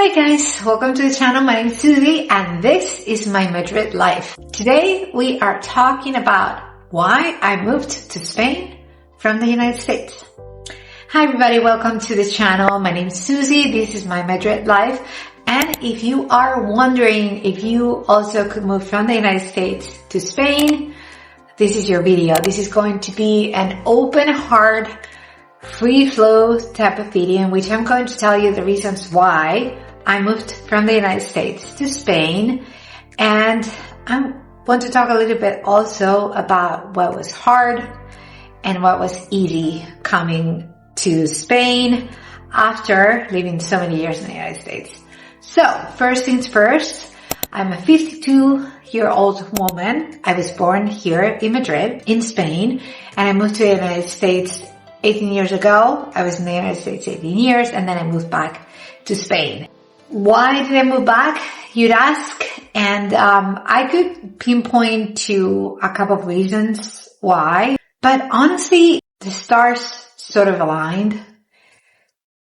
Hi guys, welcome to the channel. My name is Susie and this is my Madrid life. Today we are talking about why I moved to Spain from the United States. Hi everybody, welcome to the channel. My name is Susie. This is my Madrid life. And if you are wondering if you also could move from the United States to Spain, this is your video. This is going to be an open heart, free flow type of video in which I'm going to tell you the reasons why I moved from the United States to Spain, and I want to talk a little bit also about what was hard and what was easy coming to Spain after living so many years in the United States. So first things first, I'm a 52-year-old woman. I was born here in Madrid, in Spain, and I moved to the United States 18 years ago. I was in the United States 18 years and then I moved back to Spain. Why did I move back, you'd ask? And I could pinpoint to a couple of reasons why, but honestly, the stars sort of aligned.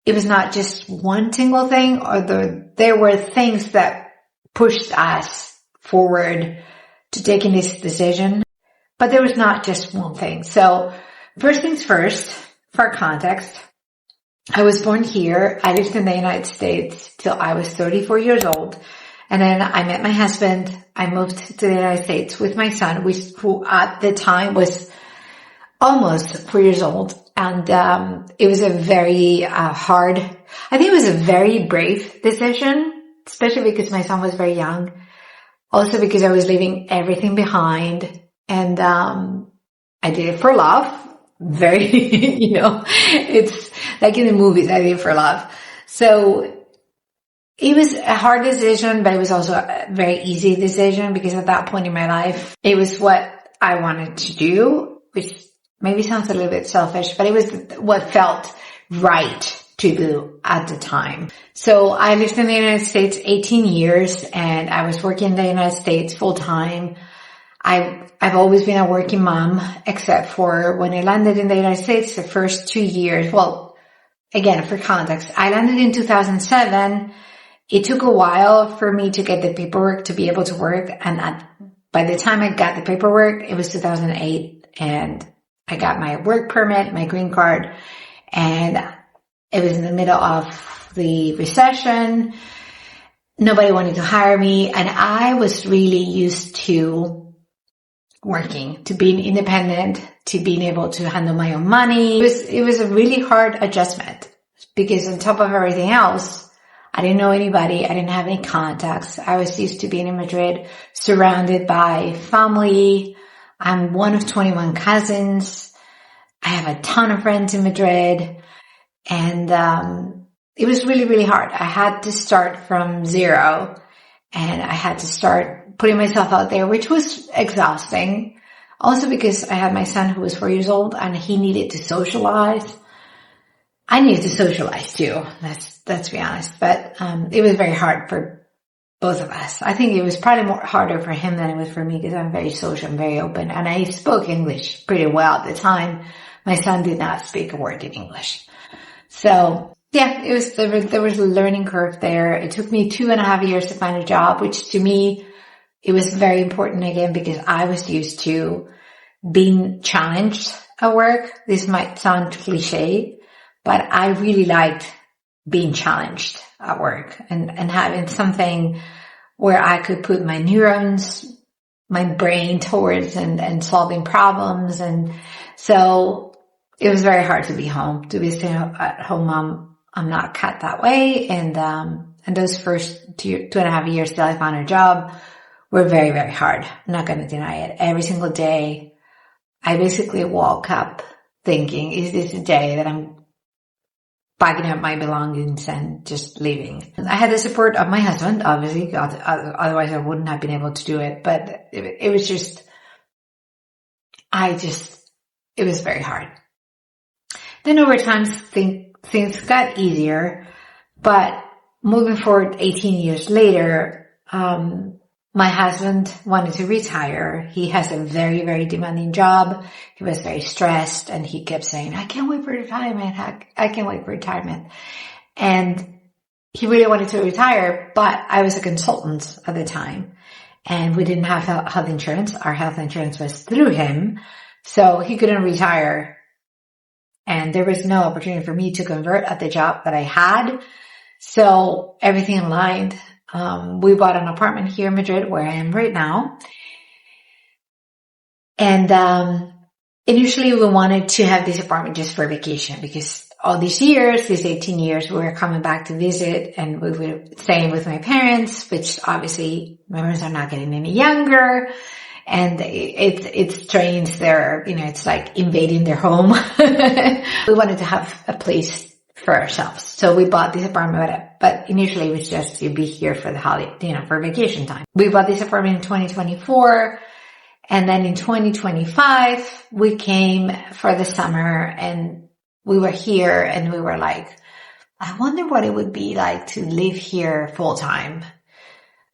It was not just one single thing, or there were things that pushed us forward to taking this decision, but there was not just one thing. So first things first, for context, I was born here. I lived in the United States till I was 34 years old. And then I met my husband. I moved to the United States with my son, who at the time was almost 4 years old. And it was a very I think it was a very brave decision, especially because my son was very young. Also because I was leaving everything behind. And I did it for love. Very, it's like in the movies, I did it for love. So it was a hard decision, but it was also a very easy decision because at that point in my life, it was what I wanted to do, which maybe sounds a little bit selfish, but it was what felt right to do at the time. So I lived in the United States 18 years and I was working in the United States full time. I've always been a working mom, except for when I landed in the United States the first 2 years. Well, again, for context, I landed in 2007. It took a while for me to get the paperwork to be able to work. And by the time I got the paperwork, it was 2008 and I got my work permit, my green card, and it was in the middle of the recession. Nobody wanted to hire me. And I was really used to working, to being independent, to being able to handle my own money. It was a really hard adjustment because on top of everything else, I didn't know anybody. I didn't have any contacts. I was used to being in Madrid, surrounded by family. I'm one of 21 cousins. I have a ton of friends in Madrid, and it was really, really hard. I had to start from zero and I had to start putting myself out there, which was exhausting. Also because I had my son who was 4 years old and he needed to socialize. I needed to socialize too. Let's be honest. But, it was very hard for both of us. I think it was probably more harder for him than it was for me because I'm very social and very open. And I spoke English pretty well at the time. My son did not speak a word in English. So yeah, there was a learning curve there. It took me 2.5 years to find a job, which to me, it was very important again because I was used to being challenged at work. This might sound cliche, but I really liked being challenged at work and having something where I could put my neurons, my brain towards and solving problems. And so it was very hard to be home, to be a stay-at-home mom. I'm not cut that way. And those first 2.5 years till I found a job were very, very hard. I'm not going to deny it. Every single day, I basically woke up thinking, is this a day that I'm packing up my belongings and just leaving? And I had the support of my husband, obviously, otherwise I wouldn't have been able to do it. But it was just, it was very hard. Then over time, things got easier, but moving forward 18 years later, my husband wanted to retire. He has a very, very demanding job. He was very stressed and he kept saying, I can't wait for retirement. I can't wait for retirement. And he really wanted to retire, but I was a consultant at the time and we didn't have health insurance. Our health insurance was through him, so he couldn't retire. And there was no opportunity for me to convert at the job that I had. So everything aligned. We bought an apartment here in Madrid where I am right now. And initially we wanted to have this apartment just for vacation because all these years, these 18 years, we were coming back to visit and we were staying with my parents, which obviously my parents are not getting any younger. And it strains their, it's like invading their home. We wanted to have a place for ourselves. So we bought this apartment, but initially it was just to be here for the holiday, for vacation time. We bought this apartment in 2024. And then in 2025, we came for the summer and we were here and we were like, I wonder what it would be like to live here full time.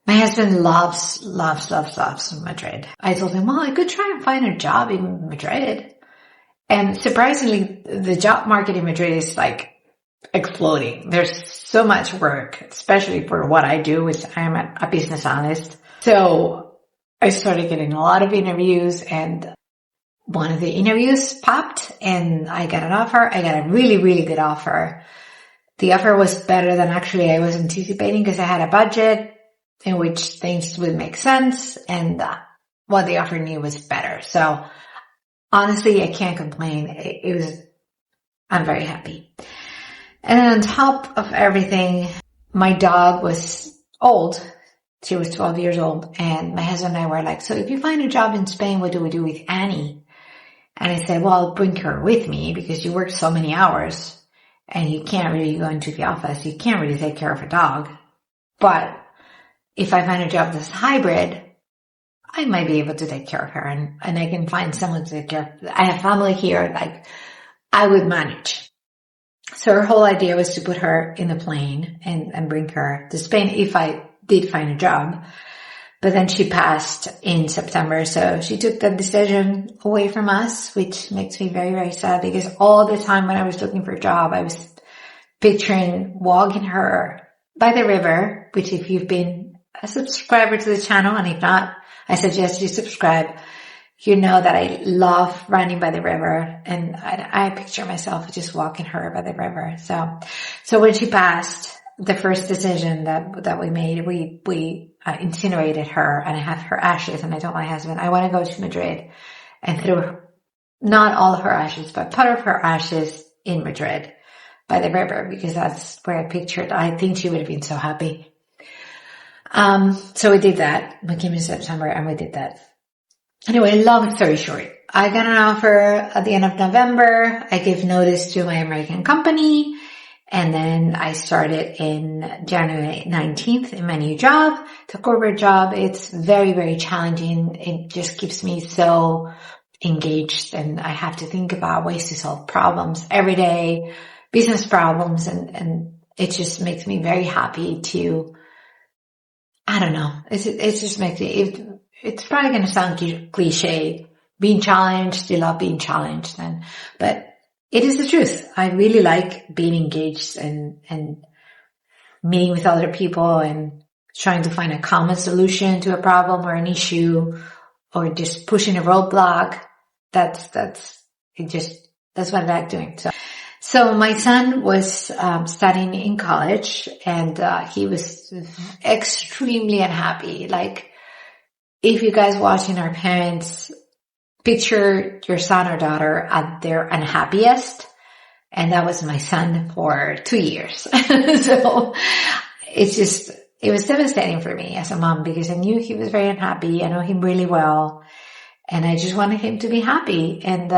My husband loves Madrid. I told him, well, I could try and find a job in Madrid. And surprisingly, the job market in Madrid is like exploding. There's so much work, especially for what I do, which I'm a business analyst. So I started getting a lot of interviews and one of the interviews popped and I got an offer. I got a really, really good offer. The offer was better than actually I was anticipating because I had a budget in which things would make sense and what they offered me was better. So honestly, I can't complain. I'm very happy. And then on top of everything, my dog was old. She was 12 years old and my husband and I were like, so if you find a job in Spain, what do we do with Annie? And I said, well, I'll bring her with me because you work so many hours and you can't really go into the office. You can't really take care of a dog. But if I find a job that's hybrid, I might be able to take care of her and I can find someone to take care of. I have family here, like I would manage. So her whole idea was to put her in the plane and bring her to Spain if I did find a job. But then she passed in September. So she took the decision away from us, which makes me very, very sad because all the time when I was looking for a job, I was picturing walking her by the river, which if you've been a subscriber to the channel, and if not, I suggest you subscribe. You know that I love running by the river and I picture myself just walking her by the river. So when she passed, the first decision that we made, we incinerated her and I have her ashes and I told my husband, I want to go to Madrid and throw not all of her ashes, but part of her ashes in Madrid by the river because that's where I pictured. I think she would have been so happy. So we did that. We came in September and we did that. Anyway, long story short, I got an offer at the end of November. I gave notice to my American company and then I started in January 19th in my new job, the corporate job. It's very, very challenging. It just keeps me so engaged and I have to think about ways to solve problems every day, business problems, and it just makes me very happy to, I don't know. It just makes me, it's probably going to sound cliche. Being challenged, you love being challenged, but it is the truth. I really like being engaged and meeting with other people and trying to find a common solution to a problem or an issue or just pushing a roadblock. That's what I like doing. So my son was studying in college and he was extremely unhappy. Like if you guys watching our parents, picture your son or daughter at their unhappiest. And that was my son for 2 years. So it was devastating for me as a mom because I knew he was very unhappy. I know him really well. And I just wanted him to be happy. And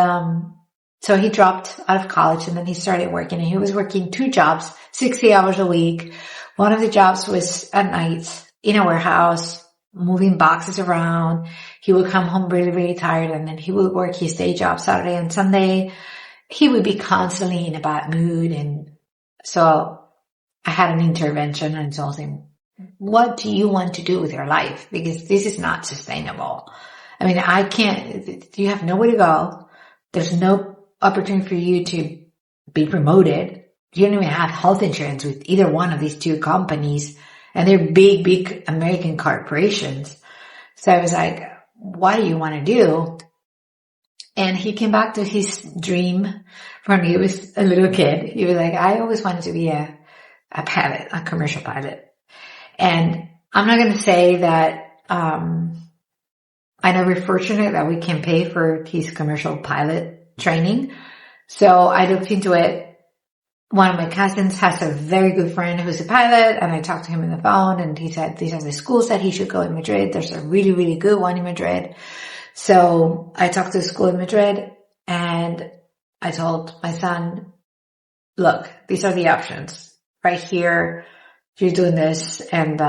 so he dropped out of college and then he started working and he was working 2 jobs, 60 hours a week. One of the jobs was at night in a warehouse, moving boxes around. He would come home really, really tired and then he would work his day job Saturday and Sunday. He would be constantly in a bad mood. And so I had an intervention and told him, what do you want to do with your life? Because this is not sustainable. I mean, you have nowhere to go. There's no opportunity for you to be promoted. You don't even have health insurance with either one of these two companies. And they're big, big American corporations. So I was like, what do you want to do? And he came back to his dream when he was a little kid. He was like, I always wanted to be a pilot, a commercial pilot. And I'm not going to say that, I know we're fortunate that we can pay for his commercial pilot training. So I looked into it. One of my cousins has a very good friend who's a pilot, and I talked to him on the phone, and he said these are the schools that he should go in Madrid. There's a really, really good one in Madrid. So I talked to the school in Madrid, and I told my son, look, these are the options right here. You're doing this, and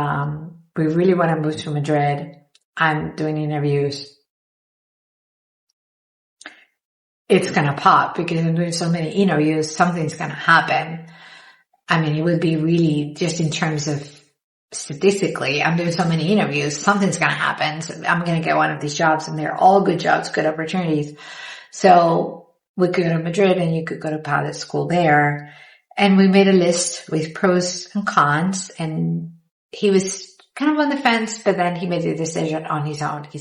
we really want to move to Madrid. I'm doing interviews. It's going to pop because I'm doing so many interviews. Something's going to happen. I mean, it would be really just in terms of statistically, I'm doing so many interviews. Something's going to happen. So I'm going to get one of these jobs, and they're all good jobs, good opportunities. So we could go to Madrid and you could go to pilot school there. And we made a list with pros and cons, and he was kind of on the fence, but then he made the decision on his own. He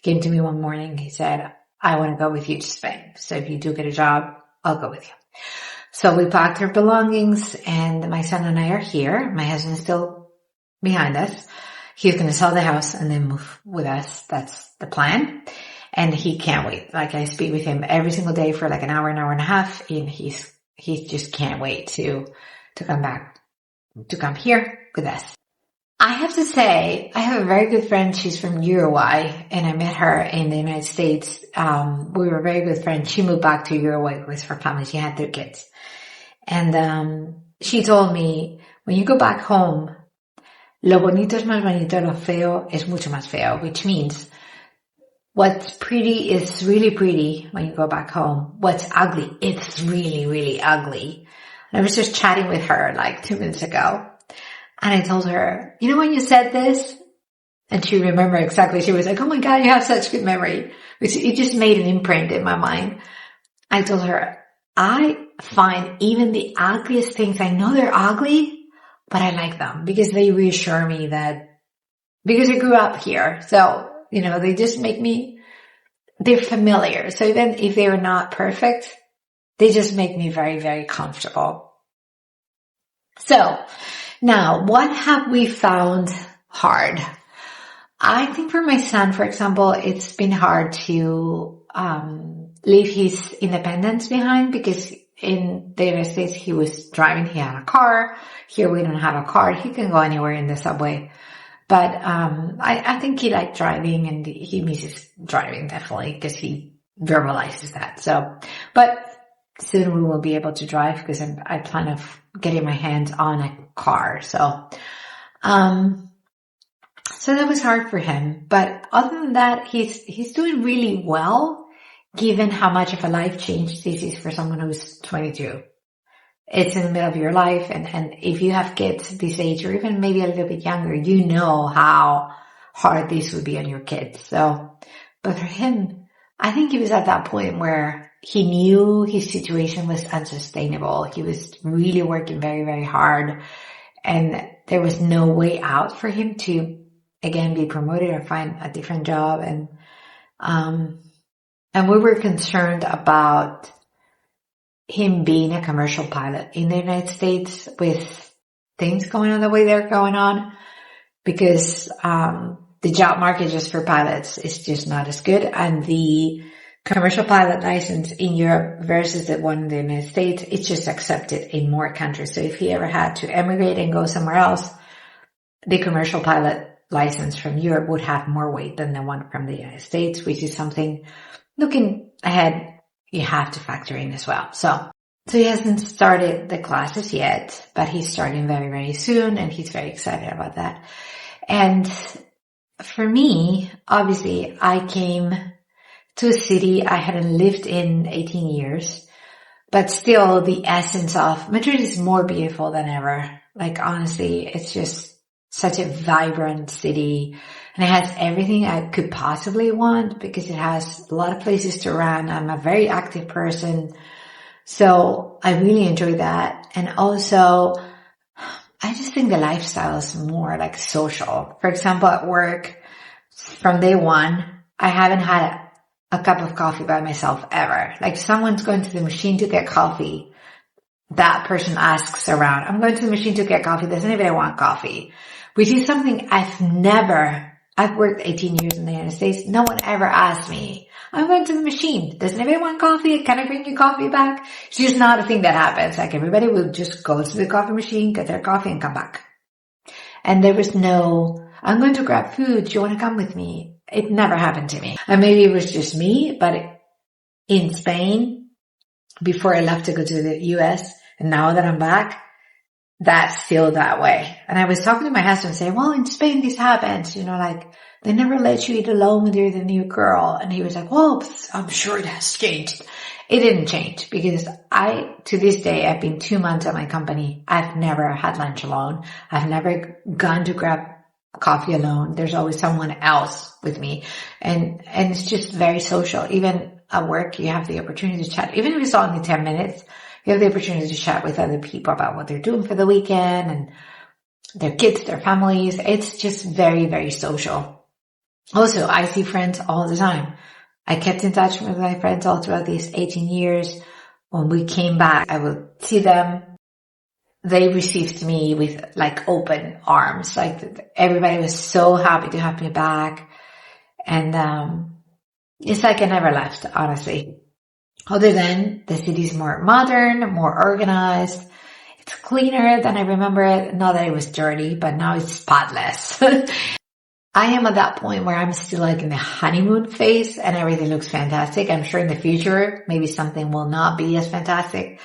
came to me one morning. He said, I want to go with you to Spain. So if you do get a job, I'll go with you. So we packed our belongings, and my son and I are here. My husband is still behind us. He's going to sell the house and then move with us. That's the plan. And he can't wait. Like, I speak with him every single day for like an hour and a half, and he just can't wait to come back, to come here with us. I have to say, I have a very good friend. She's from Uruguay, and I met her in the United States. We were very good friends. She moved back to Uruguay with her family. She had 3 kids. And she told me, when you go back home, lo bonito es más bonito, lo feo es mucho más feo, which means what's pretty is really pretty when you go back home. What's ugly, it's really, really ugly. And I was just chatting with her like 2 minutes ago. And I told her, you know when you said this? And she remembered exactly. She was like, oh my God, you have such good memory. Which it just made an imprint in my mind. I told her, I find even the ugliest things, I know they're ugly, but I like them because they reassure me that, because I grew up here. So, they just make me, they're familiar. So even if they're not perfect, they just make me very, very comfortable. So, now, what have we found hard? I think for my son, for example, it's been hard to leave his independence behind, because in the United States he was driving, he had a car. Here we don't have a car. He can go anywhere in the subway. But I think he liked driving, and he misses driving definitely, because he verbalizes that. So, but soon we will be able to drive, because I plan of getting my hands on a car. So that was hard for him. But other than that, he's doing really well, given how much of a life change this is for someone who's 22. It's in the middle of your life. And if you have kids this age, or even maybe a little bit younger, you know how hard this would be on your kids. So, but for him, I think he was at that point where he knew his situation was unsustainable. He was really working very, very hard, and there was no way out for him to, again, be promoted or find a different job. And we were concerned about him being a commercial pilot in the United States with things going on the way they're going on, because the job market just for pilots is just not as good. And the commercial pilot license in Europe versus the one in the United States, it's just accepted in more countries. So if he ever had to emigrate and go somewhere else, the commercial pilot license from Europe would have more weight than the one from the United States, which is something, looking ahead, you have to factor in as well. So he hasn't started the classes yet, but he's starting very, very soon, and he's very excited about that. And for me, obviously, I came to a city I hadn't lived in 18 years, but still the essence of Madrid is more beautiful than ever. Like, honestly, it's just such a vibrant city, and it has everything I could possibly want, because it has a lot of places to run. I'm a very active person. So I really enjoy that. And also, I just think the lifestyle is more like social. For example, at work, from day one, I haven't had a cup of coffee by myself ever. Like someone's going to the machine to get coffee. That person asks around, I'm going to the machine to get coffee. Does anybody want coffee? Which is something I've worked 18 years in the United States. No one ever asked me, I'm going to the machine. Does anybody want coffee? Can I bring you coffee back? It's just not a thing that happens. Like everybody will just go to the coffee machine, get their coffee and come back. And there was no, I'm going to grab food. Do you want to come with me? It never happened to me. And maybe it was just me, but in Spain, before I left to go to the US, and now that I'm back, that's still that way. And I was talking to my husband saying, well, in Spain this happens, like they never let you eat alone when you're the new girl. And he was like, well, I'm sure it has changed. It didn't change because to this day, I've been 2 months at my company. I've never had lunch alone. I've never gone to grab coffee alone. There's always someone else with me. And it's just very social. Even at work, you have the opportunity to chat. Even if it's only 10 minutes, you have the opportunity to chat with other people about what they're doing for the weekend and their kids, their families. It's just very, very social. Also, I see friends all the time. I kept in touch with my friends all throughout these 18 years. When we came back, I would see them. They received me with like open arms. Like everybody was so happy to have me back. And it's like I never left, honestly. Other than the city's more modern, more organized. It's cleaner than I remember it. Not that it was dirty, but now it's spotless. I am at that point where I'm still like in the honeymoon phase and everything looks fantastic. I'm sure in the future, maybe something will not be as fantastic.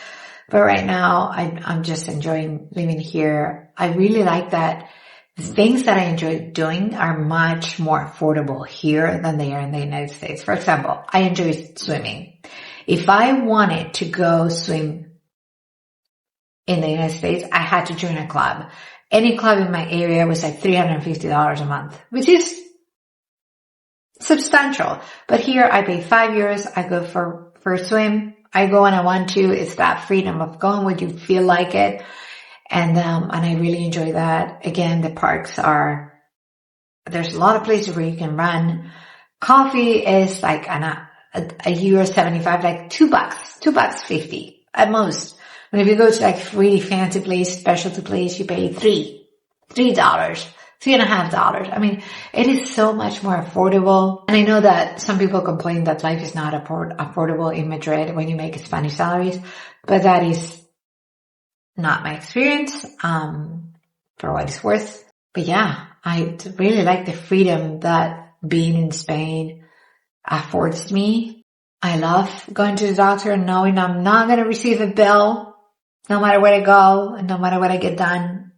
But right now, I'm just enjoying living here. I really like that the things that I enjoy doing are much more affordable here than they are in the United States. For example, I enjoy swimming. If I wanted to go swim in the United States, I had to join a club. Any club in my area was like $350 a month, which is substantial. But here I pay €5. I go for a swim. I go when I want to. It's that freedom of going when you feel like it. And I really enjoy that. Again, the parks there's a lot of places where you can run. Coffee is like €1.75, like $2.50 at most. And if you go to like really fancy place, specialty place, you pay $3, $3.50. I mean, it is so much more affordable. And I know that some people complain that life is not affordable in Madrid when you make Spanish salaries, but that is not my experience, for what it's worth. But yeah, I really like the freedom that being in Spain affords me. I love going to the doctor and knowing I'm not going to receive a bill no matter where I go and no matter what I get done.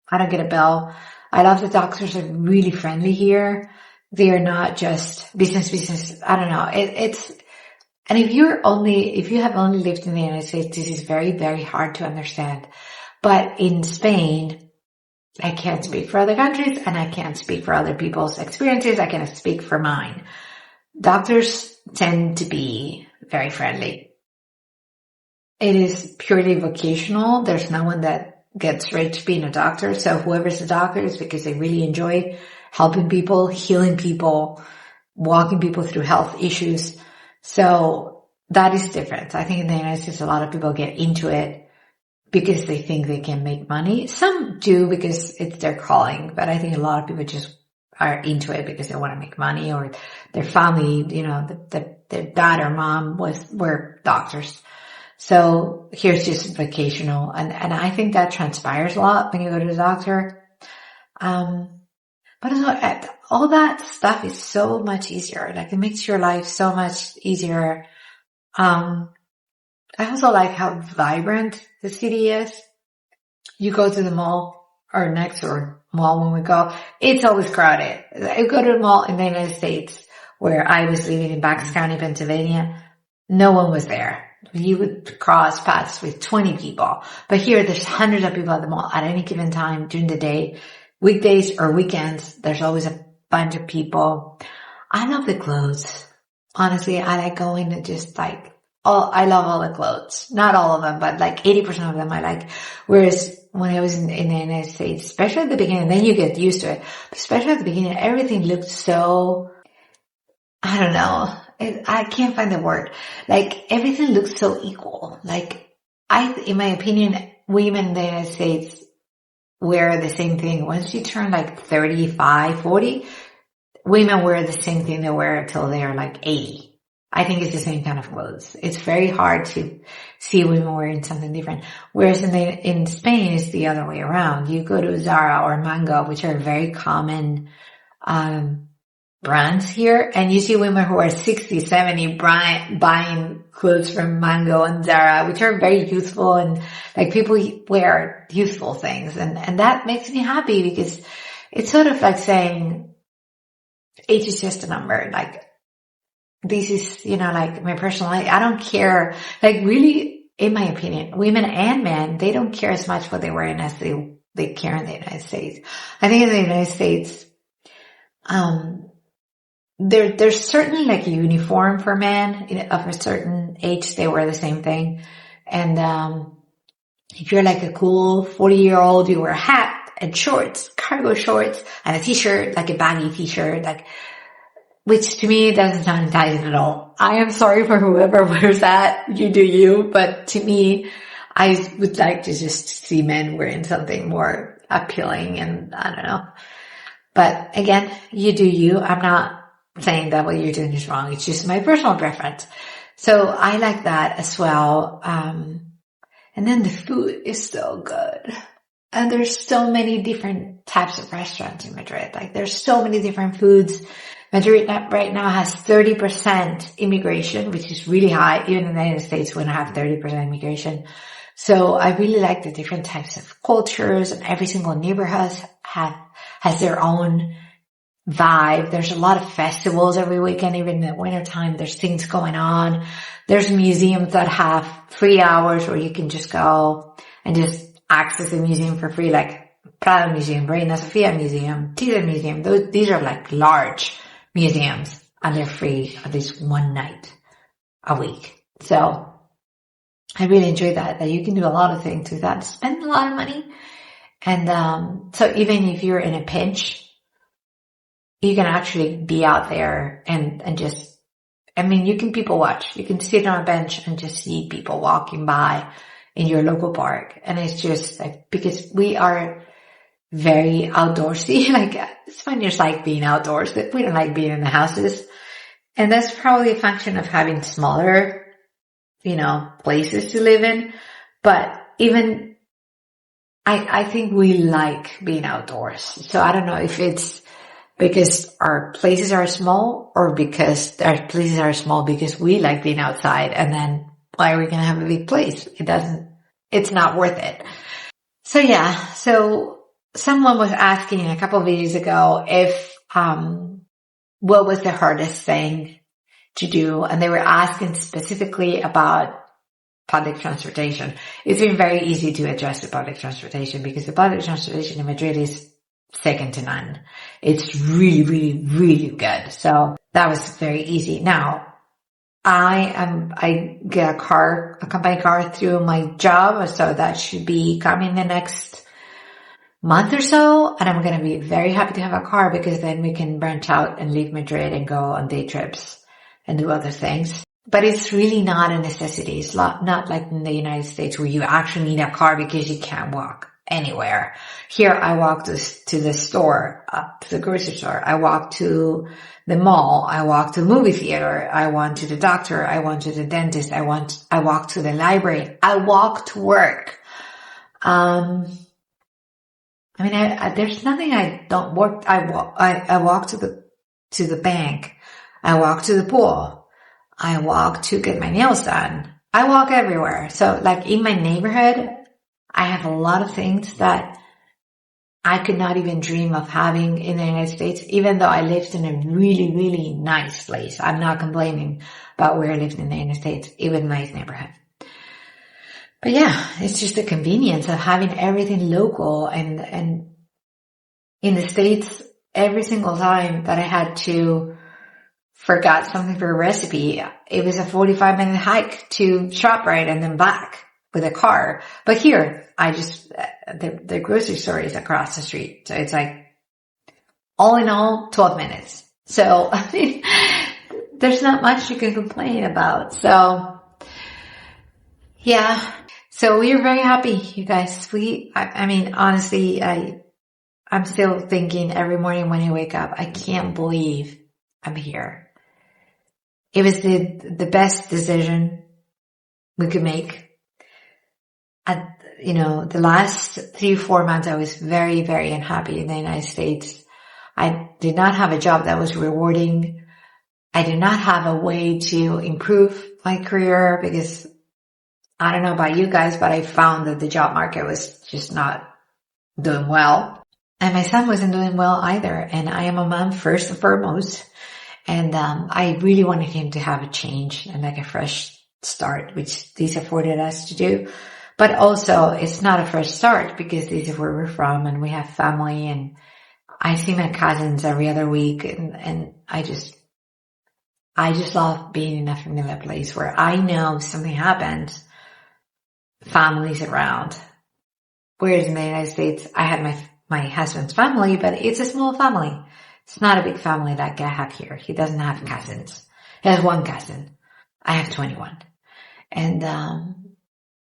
I don't get a bill. I love the doctors are really friendly here. They are not just business. I don't know. And if you have only lived in the United States, this is very, very hard to understand. But in Spain, I can't speak for other countries and I can't speak for other people's experiences. I can speak for mine. Doctors tend to be very friendly. It is purely vocational. There's no one that gets rich being a doctor. So whoever's a doctor is because they really enjoy helping people, healing people, walking people through health issues. So that is different. I think in the United States, a lot of people get into it because they think they can make money. Some do because it's their calling, but I think a lot of people just are into it because they want to make money or their family, their dad or mom were doctors. So here's just vocational. And I think that transpires a lot when you go to the doctor. But all that stuff is so much easier. Like it makes your life so much easier. I also like how vibrant the city is. You go to the mall or next door mall when we go, it's always crowded. I go to the mall in the United States where I was living in Bucks County, Pennsylvania. No one was there. You would cross paths with 20 people. But here there's hundreds of people at the mall at any given time during the day. Weekdays or weekends, there's always a bunch of people. I love the clothes. Honestly, I like going to just like I love all the clothes. Not all of them, but like 80% of them I like. Whereas when I was in the United States, especially at the beginning, then you get used to it. But especially at the beginning, everything looked so, I don't know. I can't find the word. Like everything looks so equal. Like in my opinion, women in the United States wear the same thing. Once you turn like 35, 40, women wear the same thing they wear until they're like 80. I think it's the same kind of clothes. It's very hard to see women wearing something different. Whereas in Spain, it's the other way around. You go to Zara or Mango, which are very common, brands here, and you see women who are 60, 70 buying clothes from Mango and Zara, which are very youthful, and like people wear youthful things. And that makes me happy because it's sort of like saying age is just a number. Like, this is, like my personal life. I don't care. Like really, in my opinion, women and men, they don't care as much what they wear as they care in the United States. I think in the United States, there's certainly like a uniform for men of a certain age. They wear the same thing. And, if you're like a cool 40-year-old, you wear a hat and shorts, cargo shorts and a t-shirt, like a baggy t-shirt, which to me doesn't sound enticing at all. I am sorry for whoever wears that. You do you. But to me, I would like to just see men wearing something more appealing, and I don't know. But again, you do you. I'm not saying that what you're doing is wrong. It's just my personal preference. So I like that as well. And then the food is so good. And there's so many different types of restaurants in Madrid. Like there's so many different foods. Madrid right now has 30% immigration, which is really high. Even in the United States, we don't have 30% immigration. So I really like the different types of cultures, and every single neighborhood has their own vibe. There's a lot of festivals every weekend. Even in the wintertime, there's things going on. There's museums that have free hours where you can just go and just access the museum for free, like Prado Museum, Reina Sofia Museum, Tita Museum. These are like large museums, and they're free at least one night a week. So I really enjoy that you can do a lot of things with that, spend a lot of money. And so even if you're in a pinch, you can actually be out there and just, you can people watch. You can sit on a bench and just see people walking by in your local park. And it's just like, because we are very outdoorsy. Like Spaniards like being outdoors, but we don't like being in the houses. And that's probably a function of having smaller, places to live in. But even I think we like being outdoors. So I don't know if it's because our places are small, or because our places are small because we like being outside, and then why are we going to have a big place? It's not worth it. So yeah, so someone was asking a couple of videos ago if, what was the hardest thing to do? And they were asking specifically about public transportation. It's been very easy to adjust to public transportation because the public transportation in Madrid is second to none. It's really, really, really good. So that was very easy. Now, I get a company car through my job, so that should be coming the next month or so. And I'm going to be very happy to have a car because then we can branch out and leave Madrid and go on day trips and do other things. But it's really not a necessity. It's not like in the United States where you actually need a car because you can't walk anywhere. Here, I walk to the store, to the grocery store. I walk to the mall. I walk to the movie theater. I went to the doctor. I went to the dentist. I walk to the library. I walk to work. There's nothing I don't work. I walk to the bank. I walk to the pool. I walk to get my nails done. I walk everywhere. So like in my neighborhood, I have a lot of things that I could not even dream of having in the United States, even though I lived in a really, really nice place. I'm not complaining about where I lived in the United States, even nice neighborhood. But yeah, it's just the convenience of having everything local. And in the States, every single time that I had to forgot something for a recipe. It was a 45-minute hike to ShopRite and then back with a car. But here, the grocery store is across the street. So it's like, all in all, 12 minutes. So, I mean, there's not much you can complain about. So, yeah. So we're very happy, you guys. I mean, honestly, I'm still thinking every morning when I wake up, I can't believe I'm here. It was the best decision we could make. The last 3-4 months, I was very, very unhappy in the United States. I did not have a job that was rewarding. I did not have a way to improve my career because I don't know about you guys, but I found that the job market was just not doing well. And my son wasn't doing well either. And I am a mom first and foremost. And I really wanted him to have a change and like a fresh start, which these afforded us to do. But also, it's not a fresh start because this is where we're from and we have family. And I see my cousins every other week. And I just love being in a familiar place where I know if something happens, family's around. Whereas in the United States, I had my husband's family, but it's a small family. It's not a big family like I have here. He doesn't have cousins. He has one cousin. I have 21. And,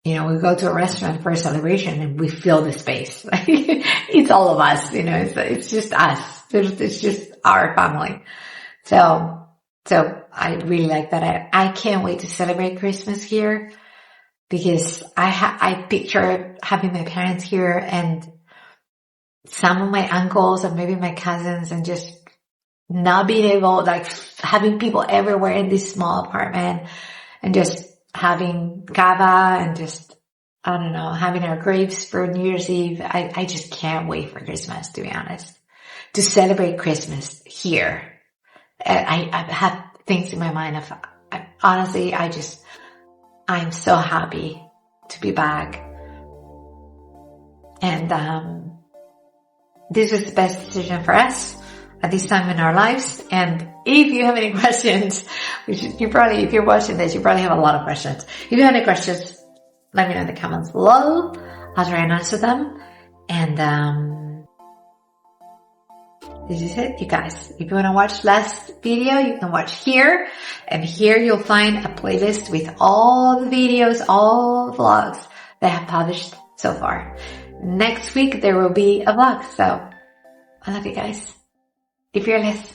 we go to a restaurant for a celebration and we fill the space. It's all of us, it's just us. It's just our family. So I really like that. I can't wait to celebrate Christmas here because I picture having my parents here and some of my uncles and maybe my cousins and just not being able, like having people everywhere in this small apartment and just having kava and just, I don't know, having our grapes for New Year's Eve. I just can't wait for Christmas, to be honest, to celebrate Christmas here. I have things in my mind of, honestly, I'm so happy to be back. And, this was the best decision for us at this time in our lives. And if you have any questions, if you're watching this, you probably have a lot of questions. If you have any questions, let me know in the comments below. I'll try and answer them. And, this is it, you guys. If you want to watch last video, you can watch here. And here you'll find a playlist with all the videos, all the vlogs that I have published so far. Next week, there will be a vlog. So, I love you guys. Be fearless.